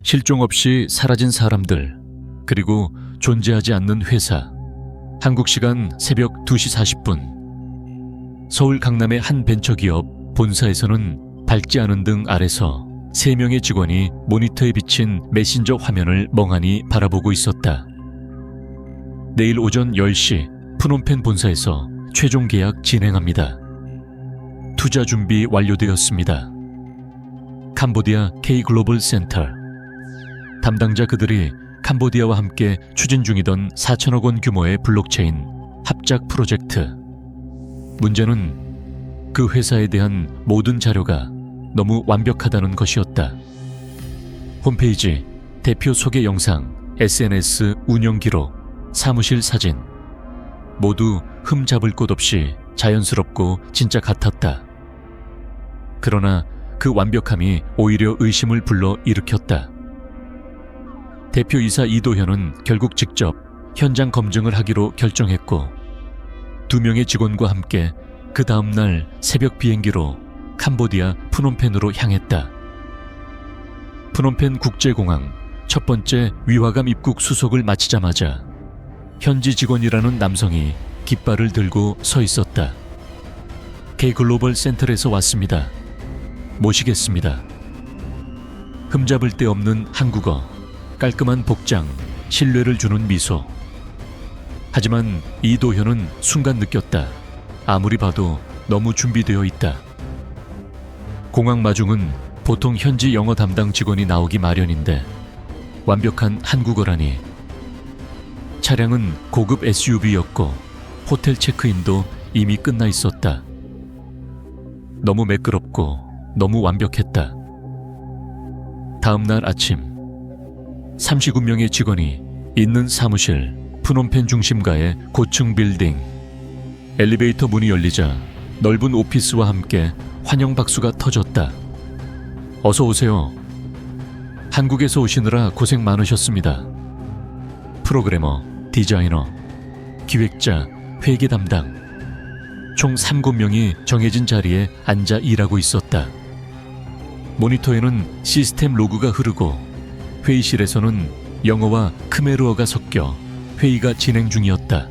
실종 없이 사라진 사람들, 그리고 존재하지 않는 회사. 한국 시간 새벽 2시 40분. 서울 강남의 한 벤처기업 본사에서는 밝지 않은 등 아래서 3명의 직원이 모니터에 비친 메신저 화면을 멍하니 바라보고 있었다. 내일 오전 10시 프놈펜 본사에서 최종 계약 진행합니다. 투자 준비 완료되었습니다. 캄보디아 K-글로벌 센터. 담당자 그들이 캄보디아와 함께 추진 중이던 4천억 원 규모의 블록체인 합작 프로젝트. 문제는 그 회사에 대한 모든 자료가 너무 완벽하다는 것이었다. 홈페이지, 대표 소개 영상, SNS 운영 기록, 사무실 사진. 모두 흠잡을 곳 없이 자연스럽고 진짜 같았다. 그러나 그 완벽함이 오히려 의심을 불러 일으켰다. 대표이사 이도현은 결국 직접 현장 검증을 하기로 결정했고 2명의 직원과 함께 그 다음날 새벽 비행기로 캄보디아 프놈펜으로 향했다. 프놈펜 국제공항 첫 번째 위화감 입국 수속을 마치자마자 현지 직원이라는 남성이 깃발을 들고 서 있었다. K-글로벌 센터에서 왔습니다. 모시겠습니다. 흠잡을 데 없는 한국어, 깔끔한 복장, 신뢰를 주는 미소. 하지만 이도현은 순간 느꼈다. 아무리 봐도 너무 준비되어 있다. 공항 마중은 보통 현지 영어 담당 직원이 나오기 마련인데 완벽한 한국어라니. 차량은 고급 SUV였고 호텔 체크인도 이미 끝나 있었다. 너무 매끄럽고 너무 완벽했다. 다음 날 아침 39명의 직원이 있는 사무실 프놈펜 중심가의 고층 빌딩. 엘리베이터 문이 열리자 넓은 오피스와 함께 환영 박수가 터졌다. 어서 오세요. 한국에서 오시느라 고생 많으셨습니다. 프로그래머, 디자이너, 기획자, 회계 담당. 총 7명이 정해진 자리에 앉아 일하고 있었다. 모니터에는 시스템 로그가 흐르고 회의실에서는 영어와 크메르어가 섞여 회의가 진행 중이었다.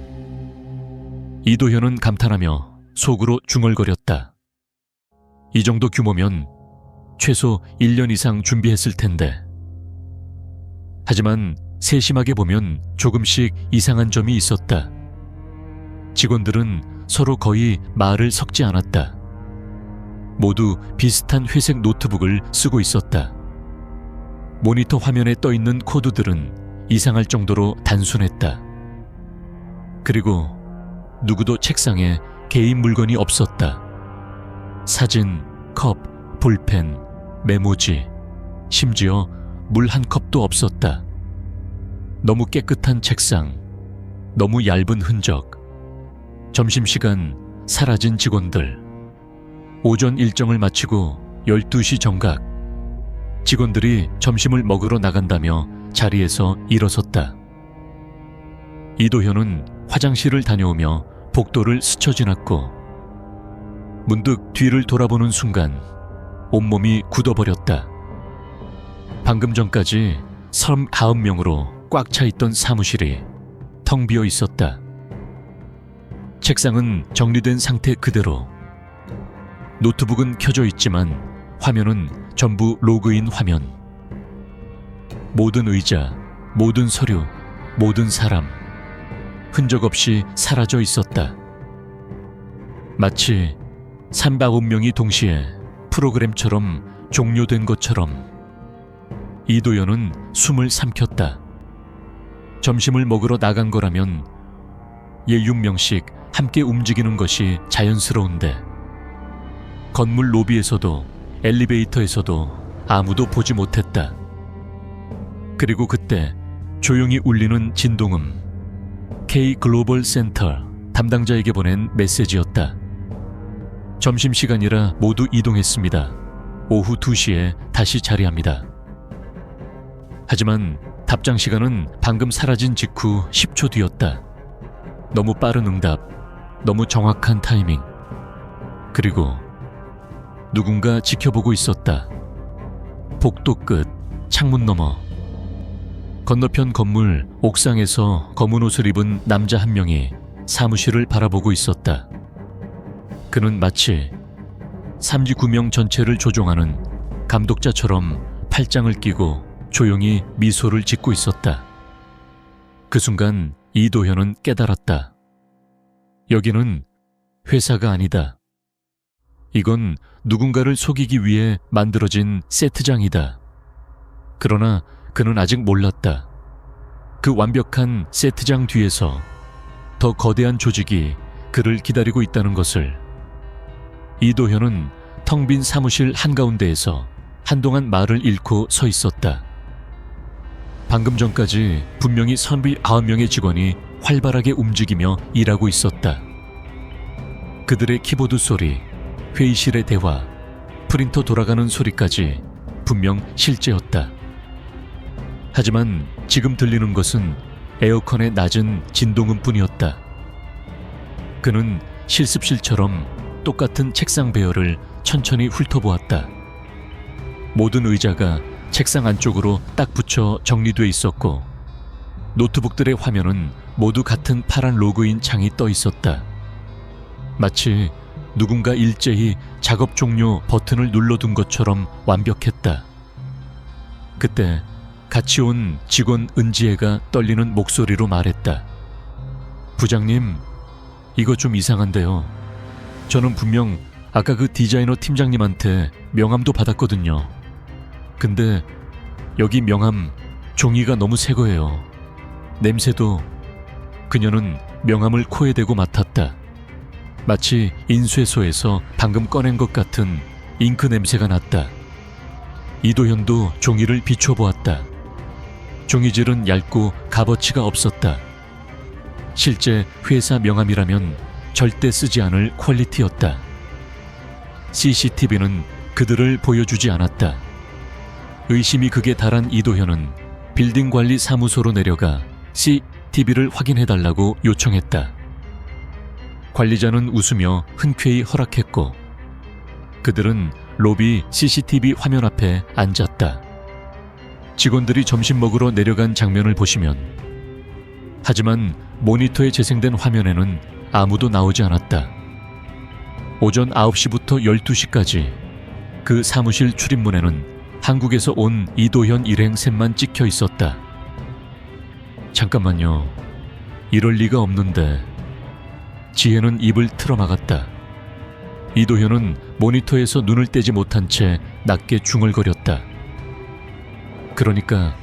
이도현은 감탄하며 속으로 중얼거렸다. 이 정도 규모면 최소 1년 이상 준비했을 텐데. 하지만 세심하게 보면 조금씩 이상한 점이 있었다. 직원들은 서로 거의 말을 섞지 않았다. 모두 비슷한 회색 노트북을 쓰고 있었다. 모니터 화면에 떠있는 코드들은 이상할 정도로 단순했다. 그리고 누구도 책상에 개인 물건이 없었다. 사진, 컵, 볼펜, 메모지, 심지어 물 한 컵도 없었다. 너무 깨끗한 책상, 너무 얇은 흔적. 점심시간 사라진 직원들. 오전 일정을 마치고 12시 정각. 직원들이 점심을 먹으러 나간다며 자리에서 일어섰다. 이도현은 화장실을 다녀오며 복도를 스쳐 지났고 문득 뒤를 돌아보는 순간 온몸이 굳어버렸다. 방금 전까지 39명으로 꽉 차 있던 사무실이 텅 비어 있었다. 책상은 정리된 상태 그대로. 노트북은 켜져 있지만 화면은 전부 로그인 화면. 모든 의자, 모든 서류, 모든 사람. 흔적 없이 사라져 있었다. 마치 39명이 동시에 프로그램처럼 종료된 것처럼. 이도현은 숨을 삼켰다. 점심을 먹으러 나간 거라면 6명씩 함께 움직이는 것이 자연스러운데 건물 로비에서도 엘리베이터에서도 아무도 보지 못했다. 그리고 그때 조용히 울리는 진동음. K-글로벌 센터 담당자에게 보낸 메시지였다. 점심시간이라 모두 이동했습니다. 오후 2시에 다시 자리합니다. 하지만 답장 시간은 방금 사라진 직후 10초 뒤였다. 너무 빠른 응답, 너무 정확한 타이밍. 그리고 누군가 지켜보고 있었다. 복도 끝 창문 너머 건너편 건물 옥상에서 검은 옷을 입은 남자 한 명이 사무실을 바라보고 있었다. 그는 마치 3지 9명 전체를 조종하는 감독자처럼 팔짱을 끼고 조용히 미소를 짓고 있었다. 그 순간 이도현은 깨달았다. 여기는 회사가 아니다. 이건 누군가를 속이기 위해 만들어진 세트장이다. 그러나 그는 아직 몰랐다. 그 완벽한 세트장 뒤에서 더 거대한 조직이 그를 기다리고 있다는 것을. 이도현은 텅 빈 사무실 한가운데에서 한동안 말을 잃고 서 있었다. 방금 전까지 분명히 선비 9명의 직원이 활발하게 움직이며 일하고 있었다. 그들의 키보드 소리, 회의실의 대화, 프린터 돌아가는 소리까지 분명 실제였다. 하지만 지금 들리는 것은 에어컨의 낮은 진동음뿐이었다. 그는 실습실처럼 똑같은 책상 배열을 천천히 훑어보았다. 모든 의자가 책상 안쪽으로 딱 붙여 정리돼 있었고 노트북들의 화면은 모두 같은 파란 로그인 창이 떠 있었다. 마치 누군가 일제히 작업 종료 버튼을 눌러둔 것처럼 완벽했다. 그때 같이 온 직원 은지혜가 떨리는 목소리로 말했다. 부장님, 이거 좀 이상한데요. 저는 분명 아까 그 디자이너 팀장님한테 명함도 받았거든요. 근데 여기 명함 종이가 너무 새 거예요. 냄새도. 그녀는 명함을 코에 대고 맡았다. 마치 인쇄소에서 방금 꺼낸 것 같은 잉크 냄새가 났다. 이도현도 종이를 비춰보았다. 종이질은 얇고 값어치가 없었다. 실제 회사 명함이라면 절대 쓰지 않을 퀄리티였다. CCTV는 그들을 보여주지 않았다. 의심이 극에 달한 이도현은 빌딩 관리 사무소로 내려가 CCTV를 확인해달라고 요청했다. 관리자는 웃으며 흔쾌히 허락했고 그들은 로비 CCTV 화면 앞에 앉았다. 직원들이 점심 먹으러 내려간 장면을 보시면 하지만 모니터에 재생된 화면에는 아무도 나오지 않았다. 오전 9시부터 12시까지 그 사무실 출입문에는 한국에서 온 이도현 일행 셋만 찍혀 있었다. 잠깐만요. 이럴 리가 없는데. 지혜는 입을 틀어막았다. 이도현은 모니터에서 눈을 떼지 못한 채 낮게 중얼거렸다. 그러니까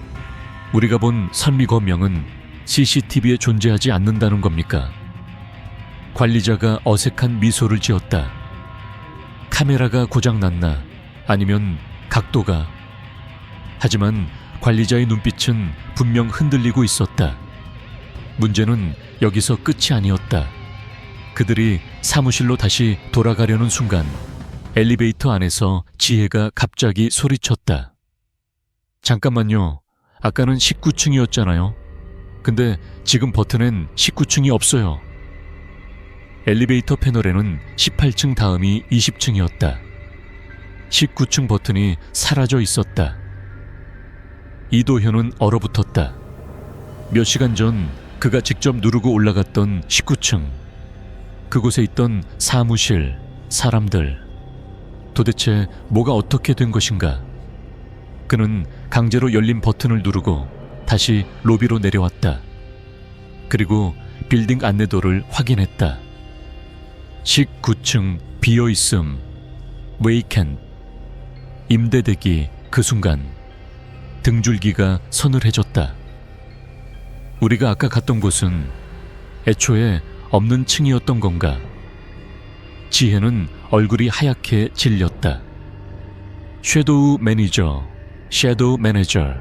우리가 본 선미거명은 CCTV에 존재하지 않는다는 겁니까? 관리자가 어색한 미소를 지었다. 카메라가 고장났나 아니면 각도가. 하지만 관리자의 눈빛은 분명 흔들리고 있었다. 문제는 여기서 끝이 아니었다. 그들이 사무실로 다시 돌아가려는 순간 엘리베이터 안에서 지혜가 갑자기 소리쳤다. 잠깐만요. 아까는 19층이었잖아요. 근데 지금 버튼엔 19층이 없어요. 엘리베이터 패널에는 18층 다음이 20층이었다. 19층 버튼이 사라져 있었다. 이도현은 얼어붙었다. 몇 시간 전 그가 직접 누르고 올라갔던 19층. 그곳에 있던 사무실, 사람들. 도대체 뭐가 어떻게 된 것인가? 그는 강제로 열린 버튼을 누르고 다시 로비로 내려왔다. 그리고 빌딩 안내도를 확인했다. 19층 비어있음, 웨이켄. 임대되기 그 순간 등줄기가 서늘해졌다. 우리가 아까 갔던 곳은 애초에 없는 층이었던 건가? 지혜는 얼굴이 하얗게 질렸다. 섀도우 매니저, 섀도우 매니저.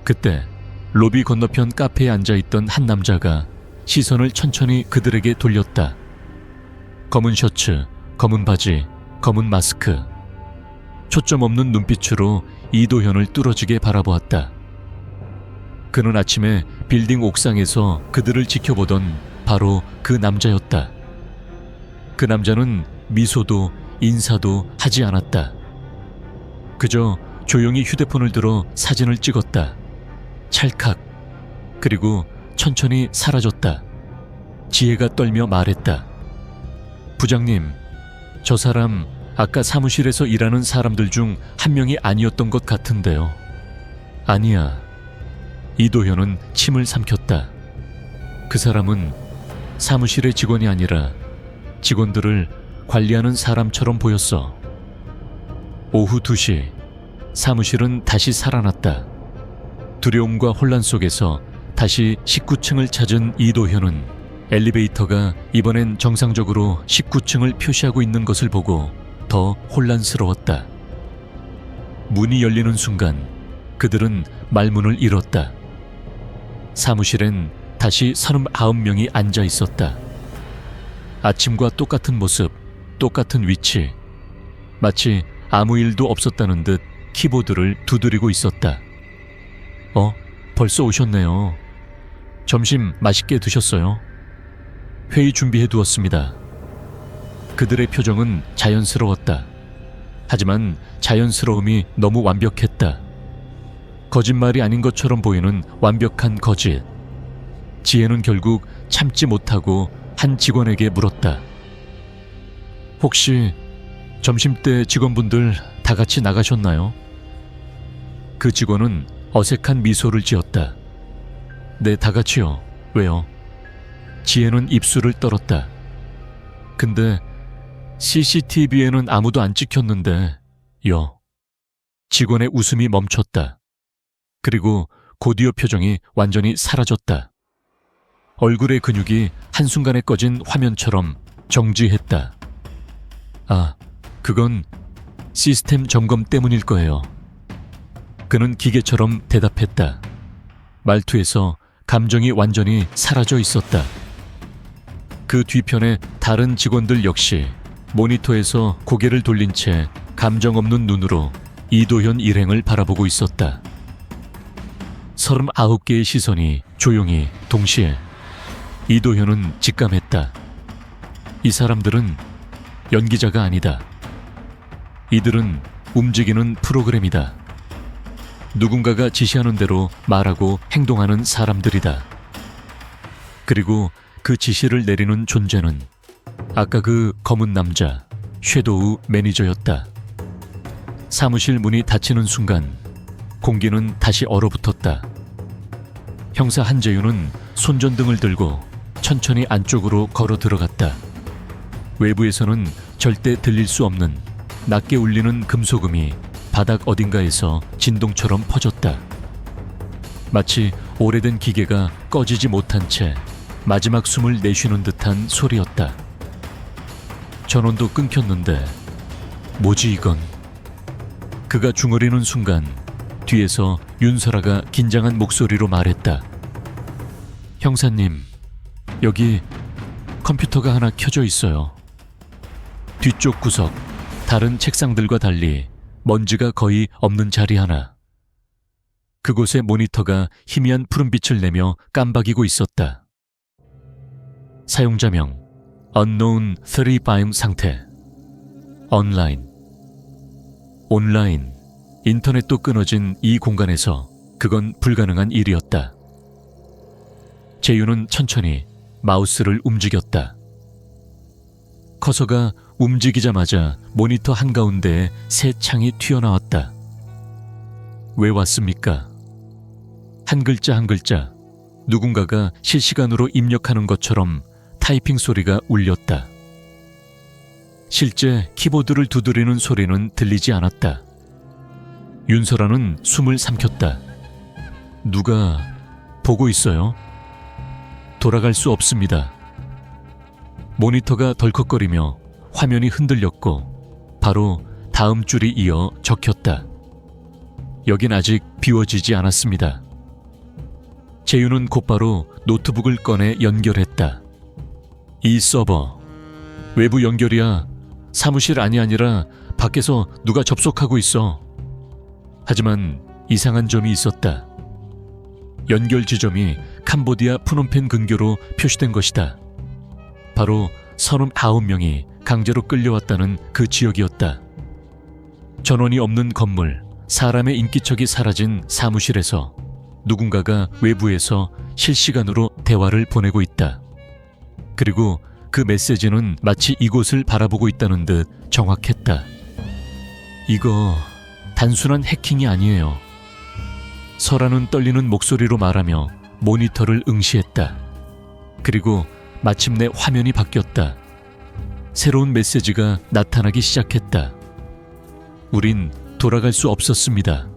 그때 로비 건너편 카페에 앉아있던 한 남자가 시선을 천천히 그들에게 돌렸다. 검은 셔츠, 검은 바지, 검은 마스크. 초점 없는 눈빛으로 이도현을 뚫어지게 바라보았다. 그는 아침에 빌딩 옥상에서 그들을 지켜보던 바로 그 남자였다. 그 남자는 미소도 인사도 하지 않았다. 그저 조용히 휴대폰을 들어 사진을 찍었다. 찰칵. 그리고 천천히 사라졌다. 지혜가 떨며 말했다. 부장님, 저 사람 아까 사무실에서 일하는 사람들 중 한 명이 아니었던 것 같은데요. 아니야. 이도현은 침을 삼켰다. 그 사람은 사무실의 직원이 아니라 직원들을 관리하는 사람처럼 보였어. 오후 2시, 사무실은 다시 살아났다. 두려움과 혼란 속에서 다시 19층을 찾은 이도현은 엘리베이터가 이번엔 정상적으로 19층을 표시하고 있는 것을 보고 더 혼란스러웠다. 문이 열리는 순간 그들은 말문을 잃었다. 사무실엔 다시 39명이 앉아 있었다. 아침과 똑같은 모습, 똑같은 위치. 마치 아무 일도 없었다는 듯 키보드를 두드리고 있었다. 벌써 오셨네요. 점심 맛있게 드셨어요? 회의 준비해 두었습니다. 그들의 표정은 자연스러웠다. 하지만 자연스러움이 너무 완벽했다. 거짓말이 아닌 것처럼 보이는 완벽한 거짓. 지혜는 결국 참지 못하고 한 직원에게 물었다. 혹시 점심때 직원분들 다 같이 나가셨나요? 그 직원은 어색한 미소를 지었다. 네, 다 같이요. 왜요? 지혜는 입술을 떨었다. 근데 CCTV에는 아무도 안 찍혔는데 요. 직원의 웃음이 멈췄다. 그리고 곧이어 표정이 완전히 사라졌다. 얼굴의 근육이 한순간에 꺼진 화면처럼 정지했다. 아, 그건 시스템 점검 때문일 거예요. 그는 기계처럼 대답했다. 말투에서 감정이 완전히 사라져 있었다. 그 뒤편에 다른 직원들 역시 모니터에서 고개를 돌린 채 감정 없는 눈으로 이도현 일행을 바라보고 있었다. 39개의 시선이 조용히 동시에. 이도현은 직감했다. 이 사람들은 연기자가 아니다. 이들은 움직이는 프로그램이다. 누군가가 지시하는 대로 말하고 행동하는 사람들이다. 그리고 그 지시를 내리는 존재는 아까 그 검은 남자, 섀도우 매니저였다. 사무실 문이 닫히는 순간 공기는 다시 얼어붙었다. 형사 한재윤은 손전등을 들고 천천히 안쪽으로 걸어 들어갔다. 외부에서는 절대 들릴 수 없는 낮게 울리는 금소금이 바닥 어딘가에서 진동처럼 퍼졌다. 마치 오래된 기계가 꺼지지 못한 채 마지막 숨을 내쉬는 듯한 소리였다. 전원도 끊겼는데 뭐지 이건? 그가 중얼이는 순간 뒤에서 윤설아가 긴장한 목소리로 말했다. 형사님, 여기 컴퓨터가 하나 켜져 있어요. 뒤쪽 구석, 다른 책상들과 달리 먼지가 거의 없는 자리 하나. 그곳의 모니터가 희미한 푸른빛을 내며 깜박이고 있었다. 사용자명 unknown 35 상태. 온라인, 인터넷도 끊어진 이 공간에서 그건 불가능한 일이었다. 재윤은 천천히 마우스를 움직였다. 커서가 움직이자마자 모니터 한가운데에 새 창이 튀어나왔다. 왜 왔습니까? 한 글자 한 글자 누군가가 실시간으로 입력하는 것처럼 타이핑 소리가 울렸다. 실제 키보드를 두드리는 소리는 들리지 않았다. 윤설아는 숨을 삼켰다. 누가 보고 있어요? 돌아갈 수 없습니다. 모니터가 덜컥거리며 화면이 흔들렸고 바로 다음 줄이 이어 적혔다. 여긴 아직 비워지지 않았습니다. 재윤은 곧바로 노트북을 꺼내 연결했다. 이 서버, 외부 연결이야. 사무실 안이 아니라 밖에서 누가 접속하고 있어. 하지만 이상한 점이 있었다. 연결 지점이 캄보디아 프놈펜 근교로 표시된 것이다. 바로 39명이 강제로 끌려왔다는 그 지역이었다. 전원이 없는 건물, 사람의 인기척이 사라진 사무실에서 누군가가 외부에서 실시간으로 대화를 보내고 있다. 그리고 그 메시지는 마치 이곳을 바라보고 있다는 듯 정확했다. 이거 단순한 해킹이 아니에요. 설아는 떨리는 목소리로 말하며 모니터를 응시했다. 그리고 마침내 화면이 바뀌었다. 새로운 메시지가 나타나기 시작했다. 우린 돌아갈 수 없었습니다.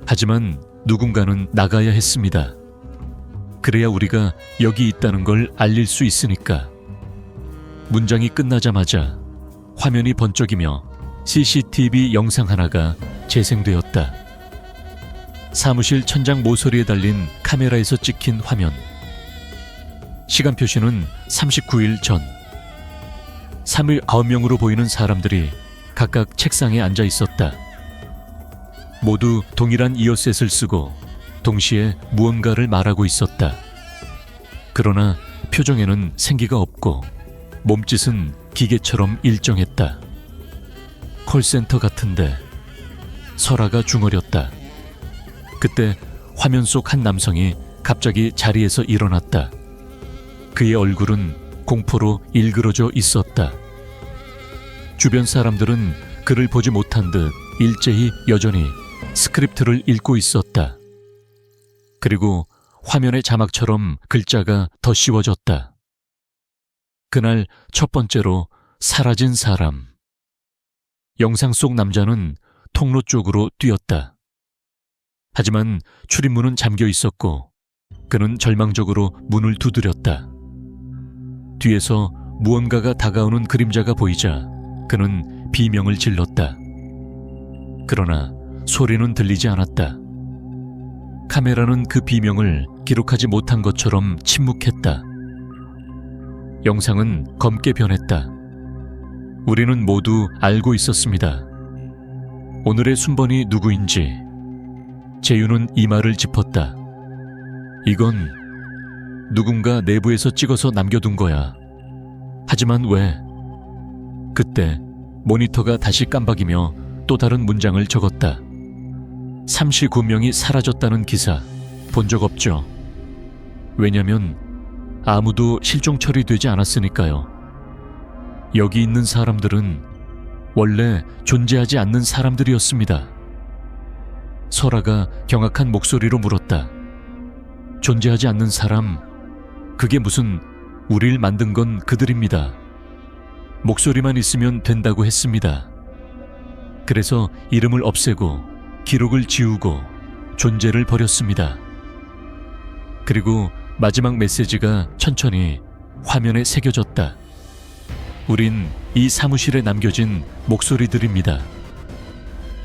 하지만 누군가는 나가야 했습니다. 그래야 우리가 여기 있다는 걸 알릴 수 있으니까. 문장이 끝나자마자 화면이 번쩍이며 CCTV 영상 하나가 재생되었다. 사무실 천장 모서리에 달린 카메라에서 찍힌 화면. 시간 표시는 39일 전. 3일 9명으로 보이는 사람들이 각각 책상에 앉아 있었다. 모두 동일한 이어셋을 쓰고 동시에 무언가를 말하고 있었다. 그러나 표정에는 생기가 없고 몸짓은 기계처럼 일정했다. 콜센터 같은데. 설아가 중얼였다. 그때 화면 속 한 남성이 갑자기 자리에서 일어났다. 그의 얼굴은 공포로 일그러져 있었다. 주변 사람들은 그를 보지 못한 듯 일제히 여전히 스크립트를 읽고 있었다. 그리고 화면의 자막처럼 글자가 더 씌워졌다. 그날 첫 번째로 사라진 사람. 영상 속 남자는 통로 쪽으로 뛰었다. 하지만 출입문은 잠겨 있었고 그는 절망적으로 문을 두드렸다. 뒤에서 무언가가 다가오는 그림자가 보이자 그는 비명을 질렀다. 그러나 소리는 들리지 않았다. 카메라는 그 비명을 기록하지 못한 것처럼 침묵했다. 영상은 검게 변했다. 우리는 모두 알고 있었습니다. 오늘의 순번이 누구인지. 재윤은 이마를 짚었다. 이건 누군가 내부에서 찍어서 남겨둔 거야. 하지만 왜? 그때 모니터가 다시 깜박이며 또 다른 문장을 적었다. 39명이 사라졌다는 기사 본 적 없죠? 왜냐면 아무도 실종 처리되지 않았으니까요. 여기 있는 사람들은 원래 존재하지 않는 사람들이었습니다. 설아가 경악한 목소리로 물었다. 존재하지 않는 사람, 그게 무슨 우릴 만든 건 그들입니다. 목소리만 있으면 된다고 했습니다. 그래서 이름을 없애고 기록을 지우고 존재를 버렸습니다. 그리고 마지막 메시지가 천천히 화면에 새겨졌다. 우린 이 사무실에 남겨진 목소리들입니다.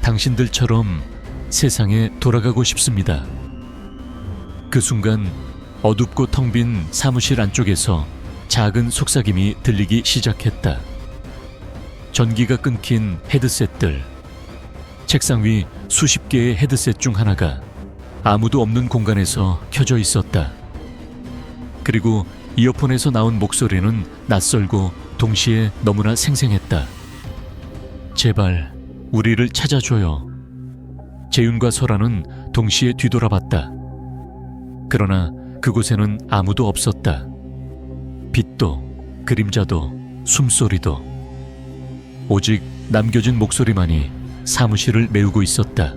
당신들처럼 세상에 돌아가고 싶습니다. 그 순간 어둡고 텅 빈 사무실 안쪽에서 작은 속삭임이 들리기 시작했다. 전기가 끊긴 헤드셋들. 책상 위 수십 개의 헤드셋 중 하나가 아무도 없는 공간에서 켜져 있었다. 그리고 이어폰에서 나온 목소리는 낯설고 동시에 너무나 생생했다. 제발 우리를 찾아줘요. 재윤과 설아는 동시에 뒤돌아봤다. 그러나 그곳에는 아무도 없었다. 빛도 그림자도 숨소리도 오직 남겨진 목소리만이 사무실을 메우고 있었다.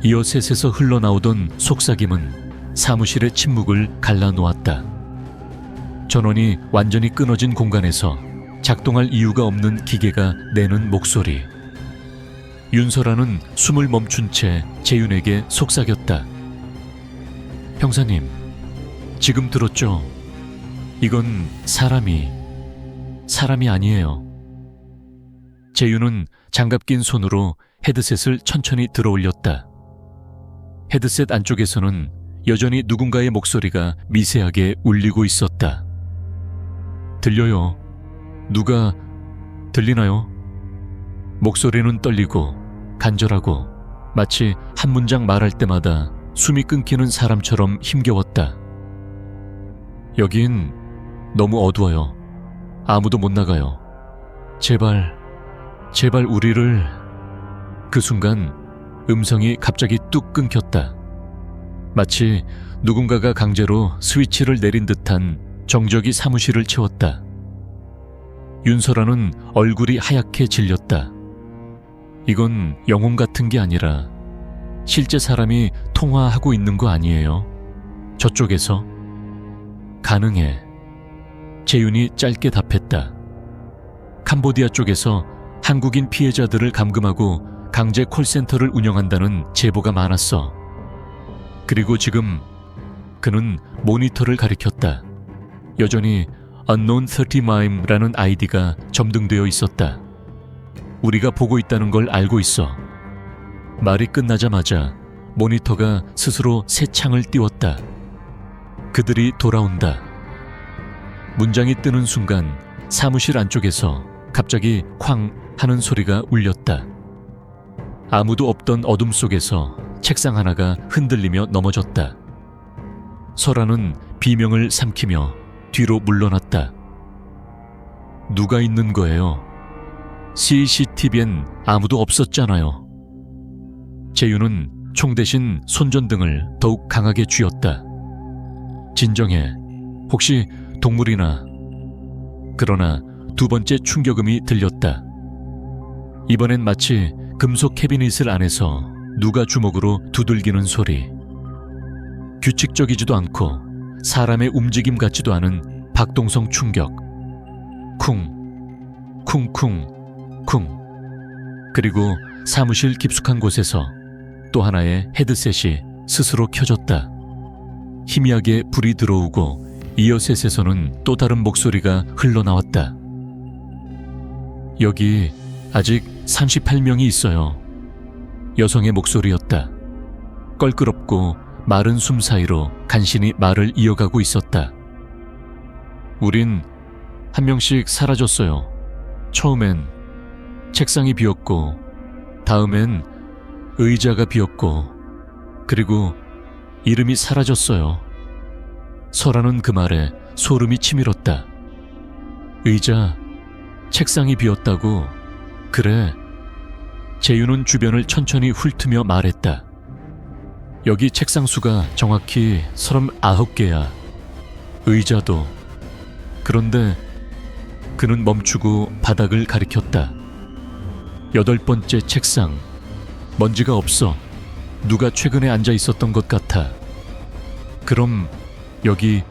이어셋에서 흘러나오던 속삭임은 사무실의 침묵을 갈라놓았다. 전원이 완전히 끊어진 공간에서 작동할 이유가 없는 기계가 내는 목소리. 윤설아는 숨을 멈춘 채 재윤에게 속삭였다. 형사님, 지금 들었죠? 이건 사람이 아니에요. 재윤은 장갑 낀 손으로 헤드셋을 천천히 들어올렸다. 헤드셋 안쪽에서는 여전히 누군가의 목소리가 미세하게 울리고 있었다. 들려요. 누가 들리나요? 목소리는 떨리고 간절하고 마치 한 문장 말할 때마다 숨이 끊기는 사람처럼 힘겨웠다. 여긴 너무 어두워요. 아무도 못 나가요. 제발 우리를... 그 순간 음성이 갑자기 뚝 끊겼다. 마치 누군가가 강제로 스위치를 내린 듯한 정적이 사무실을 채웠다. 윤설아는 얼굴이 하얗게 질렸다. 이건 영혼 같은 게 아니라 실제 사람이 통화하고 있는 거 아니에요? 저쪽에서? 가능해. 재윤이 짧게 답했다. 캄보디아 쪽에서 한국인 피해자들을 감금하고 강제 콜센터를 운영한다는 제보가 많았어. 그리고 지금 그는 모니터를 가리켰다. 여전히 Unknown 30mime라는 아이디가 점등되어 있었다. 우리가 보고 있다는 걸 알고 있어. 말이 끝나자마자 모니터가 스스로 새 창을 띄웠다. 그들이 돌아온다. 문장이 뜨는 순간 사무실 안쪽에서 갑자기 쾅 하는 소리가 울렸다. 아무도 없던 어둠 속에서 책상 하나가 흔들리며 넘어졌다. 설아는 비명을 삼키며 뒤로 물러났다. 누가 있는 거예요? CCTV엔 아무도 없었잖아요. 재윤은 총 대신 손전등을 더욱 강하게 쥐었다. 진정해. 혹시 동물이나... 그러나 두 번째 충격음이 들렸다. 이번엔 마치 금속 캐비닛을 안에서 누가 주먹으로 두들기는 소리. 규칙적이지도 않고 사람의 움직임 같지도 않은 박동성 충격. 쿵, 쿵쿵, 쿵. 그리고 사무실 깊숙한 곳에서 또 하나의 헤드셋이 스스로 켜졌다. 희미하게 불이 들어오고 이어셋에서는 또 다른 목소리가 흘러나왔다. 여기 아직 38명이 있어요. 여성의 목소리였다. 껄끄럽고 마른 숨 사이로 간신히 말을 이어가고 있었다. 우린 한 명씩 사라졌어요. 처음엔 책상이 비었고, 다음엔 의자가 비었고, 그리고 이름이 사라졌어요. 설아는 그 말에 소름이 치밀었다. 의자, 책상이 비었다고? 그래. 재윤은 주변을 천천히 훑으며 말했다. 여기 책상 수가 정확히 39개야. 의자도. 그런데 그는 멈추고 바닥을 가리켰다. 8번째 책상. 먼지가 없어. 누가 최근에 앉아 있었던 것 같아. 그럼 여기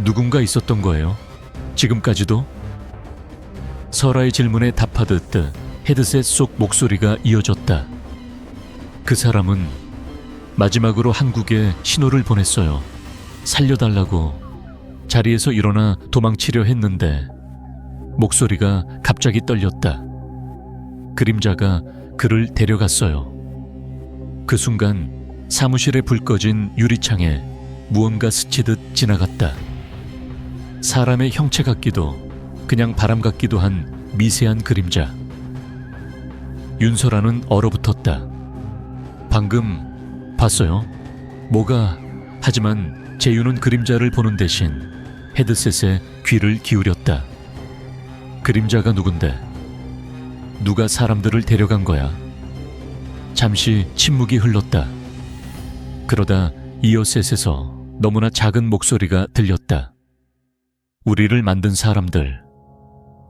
누군가 있었던 거예요? 지금까지도? 설아의 질문에 답하듯 헤드셋 속 목소리가 이어졌다. 그 사람은 마지막으로 한국에 신호를 보냈어요. 살려달라고. 자리에서 일어나 도망치려 했는데 목소리가 갑자기 떨렸다. 그림자가 그를 데려갔어요. 그 순간 사무실에 불 꺼진 유리창에 무언가 스치듯 지나갔다. 사람의 형체 같기도 그냥 바람 같기도 한 미세한 그림자. 윤설아는 얼어붙었다. 방금 봤어요? 뭐가? 하지만 재윤은 그림자를 보는 대신 헤드셋에 귀를 기울였다. 그림자가 누군데? 누가 사람들을 데려간 거야? 잠시 침묵이 흘렀다. 그러다 이어셋에서 너무나 작은 목소리가 들렸다. 우리를 만든 사람들,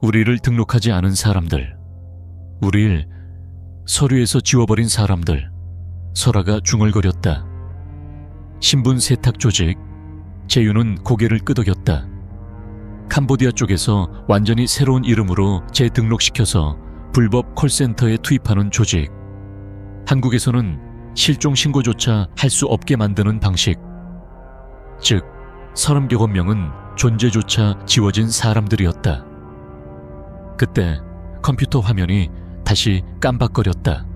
우리를 등록하지 않은 사람들, 우릴 서류에서 지워버린 사람들. 설아가 중얼거렸다. 신분 세탁 조직. 재윤은 고개를 끄덕였다. 캄보디아 쪽에서 완전히 새로운 이름으로 재등록시켜서 불법 콜센터에 투입하는 조직. 한국에서는 실종 신고조차 할 수 없게 만드는 방식. 즉 30여 명은 존재조차 지워진 사람들이었다. 그때 컴퓨터 화면이 다시 깜박거렸다.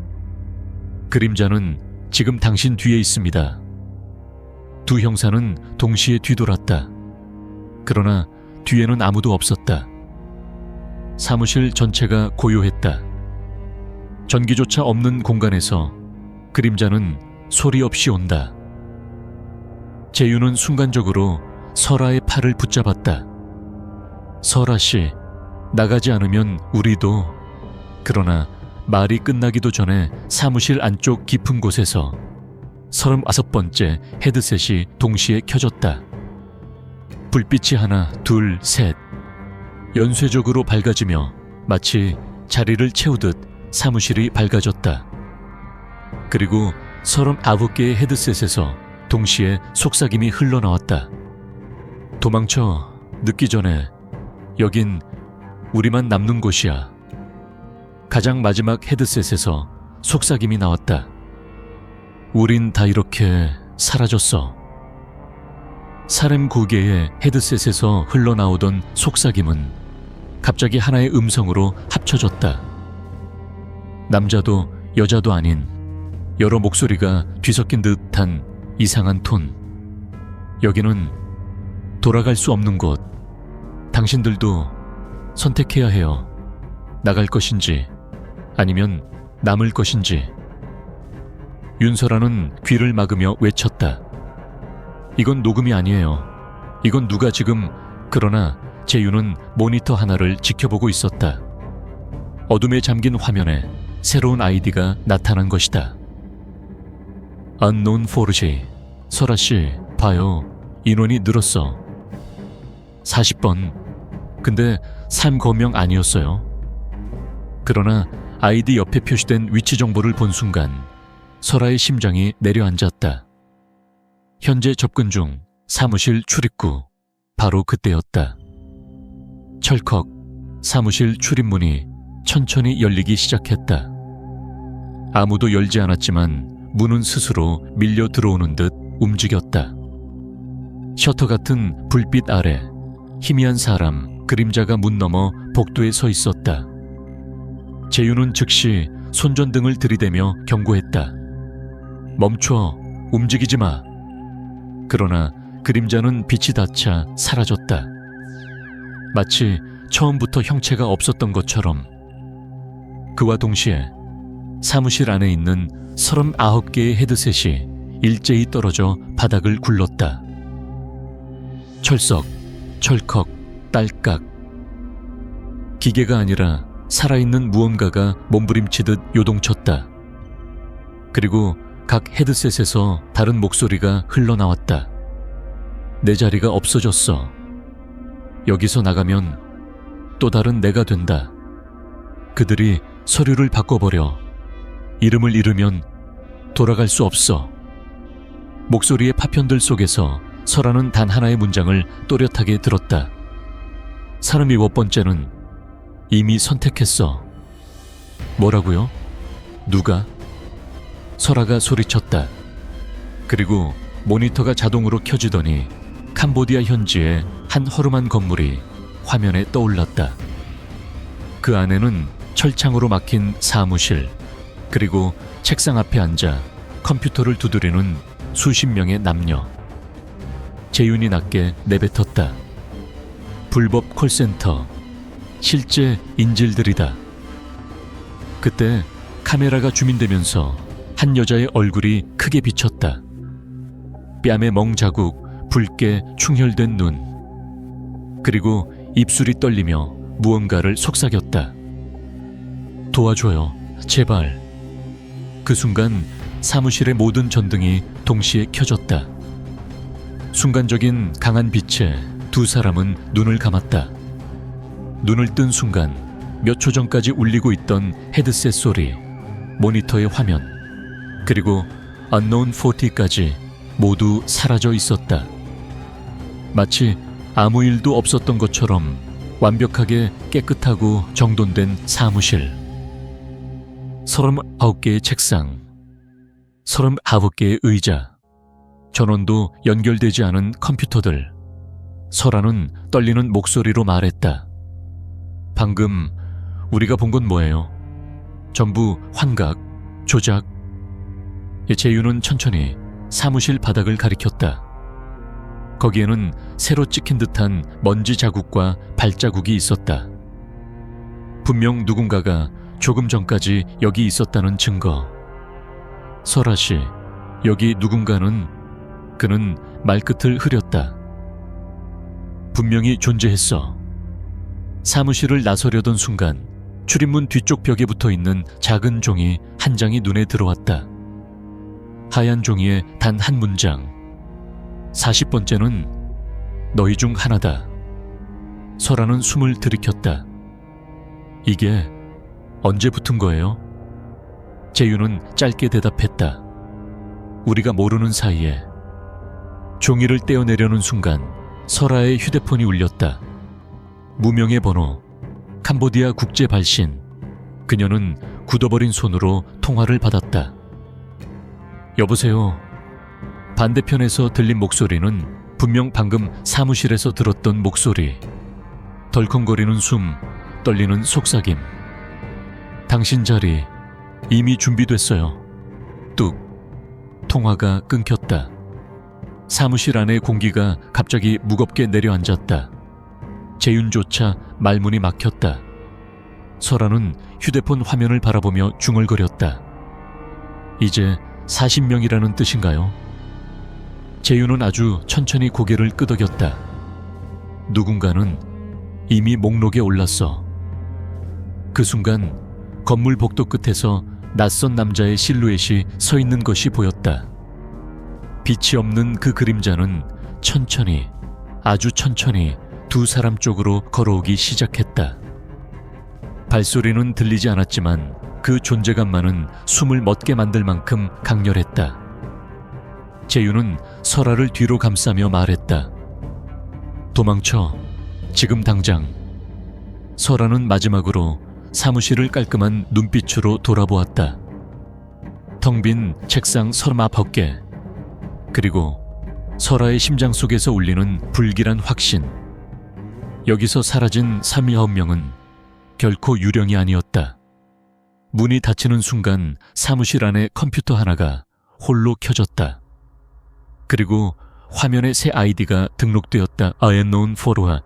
그림자는 지금 당신 뒤에 있습니다. 두 형사는 동시에 뒤돌았다. 그러나 뒤에는 아무도 없었다. 사무실 전체가 고요했다. 전기조차 없는 공간에서 그림자는 소리 없이 온다. 재윤은 순간적으로 설아의 팔을 붙잡았다. 설아 씨, 나가지 않으면 우리도... 그러나 말이 끝나기도 전에 사무실 안쪽 깊은 곳에서 35번째 헤드셋이 동시에 켜졌다. 불빛이 하나, 둘, 셋 연쇄적으로 밝아지며 마치 자리를 채우듯 사무실이 밝아졌다. 그리고 39개의 헤드셋에서 동시에 속삭임이 흘러나왔다. 도망쳐, 늦기 전에. 여긴 우리만 남는 곳이야. 가장 마지막 헤드셋에서 속삭임이 나왔다. 우린 다 이렇게 사라졌어. 사렘 9개의 헤드셋에서 흘러나오던 속삭임은 갑자기 하나의 음성으로 합쳐졌다. 남자도 여자도 아닌 여러 목소리가 뒤섞인 듯한 이상한 톤. 여기는 돌아갈 수 없는 곳. 당신들도 선택해야 해요. 나갈 것인지 아니면 남을 것인지. 윤설아는 귀를 막으며 외쳤다. 이건 녹음이 아니에요. 이건 누가 지금. 그러나 재윤은 모니터 하나를 지켜보고 있었다. 어둠에 잠긴 화면에 새로운 아이디가 나타난 것이다. Unknown Forge. 설아씨, 봐요. 인원이 늘었어. 40번. 근데 삶 거명 아니었어요. 그러나 아이디 옆에 표시된 위치 정보를 본 순간 설아의 심장이 내려앉았다. 현재 접근 중. 사무실 출입구. 바로 그때였다. 철컥. 사무실 출입문이 천천히 열리기 시작했다. 아무도 열지 않았지만 문은 스스로 밀려 들어오는 듯 움직였다. 셔터 같은 불빛 아래 희미한 사람, 그림자가 문 너머 복도에 서 있었다. 재윤은 즉시 손전등을 들이대며 경고했다. 멈춰, 움직이지 마. 그러나 그림자는 빛이 닿자 사라졌다. 마치 처음부터 형체가 없었던 것처럼. 그와 동시에 사무실 안에 있는 39개의 헤드셋이 일제히 떨어져 바닥을 굴렀다. 철썩, 철컥, 딸깍. 기계가 아니라 살아있는 무언가가 몸부림치듯 요동쳤다. 그리고 각 헤드셋에서 다른 목소리가 흘러나왔다. 내 자리가 없어졌어. 여기서 나가면 또 다른 내가 된다. 그들이 서류를 바꿔버려. 이름을 잃으면 돌아갈 수 없어. 목소리의 파편들 속에서 설아는 단 하나의 문장을 또렷하게 들었다. 37번째는 이미 선택했어. 뭐라고요? 누가? 설아가 소리쳤다. 그리고 모니터가 자동으로 켜지더니 캄보디아 현지의 한 허름한 건물이 화면에 떠올랐다. 그 안에는 철창으로 막힌 사무실, 그리고 책상 앞에 앉아 컴퓨터를 두드리는 수십 명의 남녀. 재윤이 낮게 내뱉었다. 불법 콜센터, 실제 인질들이다. 그때 카메라가 줌인되면서 한 여자의 얼굴이 크게 비쳤다. 뺨에 멍자국, 붉게 충혈된 눈, 그리고 입술이 떨리며 무언가를 속삭였다. 도와줘요, 제발. 그 순간 사무실의 모든 전등이 동시에 켜졌다. 순간적인 강한 빛에 두 사람은 눈을 감았다. 눈을 뜬 순간 몇 초 전까지 울리고 있던 헤드셋 소리, 모니터의 화면, 그리고 Unknown 40까지 모두 사라져 있었다. 마치 아무 일도 없었던 것처럼 완벽하게 깨끗하고 정돈된 사무실. 39개의 책상, 39개의 의자, 전원도 연결되지 않은 컴퓨터들. 설아는 떨리는 목소리로 말했다. 방금 우리가 본 건 뭐예요? 전부 환각, 조작. 재윤은 천천히 사무실 바닥을 가리켰다. 거기에는 새로 찍힌 듯한 먼지 자국과 발자국이 있었다. 분명 누군가가 조금 전까지 여기 있었다는 증거. 설아씨, 여기 누군가는... 그는 말끝을 흐렸다. 분명히 존재했어. 사무실을 나서려던 순간 출입문 뒤쪽 벽에 붙어 있는 작은 종이 한 장이 눈에 들어왔다. 하얀 종이에 단 한 문장. 40번째는 너희 중 하나다. 설아는 숨을 들이켰다. 이게 언제 붙은 거예요? 재윤은 짧게 대답했다. 우리가 모르는 사이에. 종이를 떼어내려는 순간 설아의 휴대폰이 울렸다. 무명의 번호, 캄보디아 국제 발신. 그녀는 굳어버린 손으로 통화를 받았다. 여보세요. 반대편에서 들린 목소리는 분명 방금 사무실에서 들었던 목소리. 덜컹거리는 숨, 떨리는 속삭임. 당신 자리 이미 준비됐어요. 뚝. 통화가 끊겼다. 사무실 안의 공기가 갑자기 무겁게 내려앉았다. 재윤조차 말문이 막혔다. 설아는 휴대폰 화면을 바라보며 중얼거렸다. 이제 40명이라는 뜻인가요? 재윤은 아주 천천히 고개를 끄덕였다. 누군가는 이미 목록에 올랐어. 그 순간 건물 복도 끝에서 낯선 남자의 실루엣이 서 있는 것이 보였다. 빛이 없는 그 그림자는 천천히, 아주 천천히 두 사람 쪽으로 걸어오기 시작했다. 발소리는 들리지 않았지만 그 존재감만은 숨을 멎게 만들 만큼 강렬했다. 재윤은 설아를 뒤로 감싸며 말했다. 도망쳐, 지금 당장. 설아는 마지막으로 사무실을 깔끔한 눈빛으로 돌아보았다. 텅 빈 책상 서마 밖에, 그리고 설아의 심장 속에서 울리는 불길한 확신. 여기서 사라진 39명은 결코 유령이 아니었다. 문이 닫히는 순간 사무실 안에 컴퓨터 하나가 홀로 켜졌다. 그리고 화면에 새 아이디가 등록되었다. A unknown follower.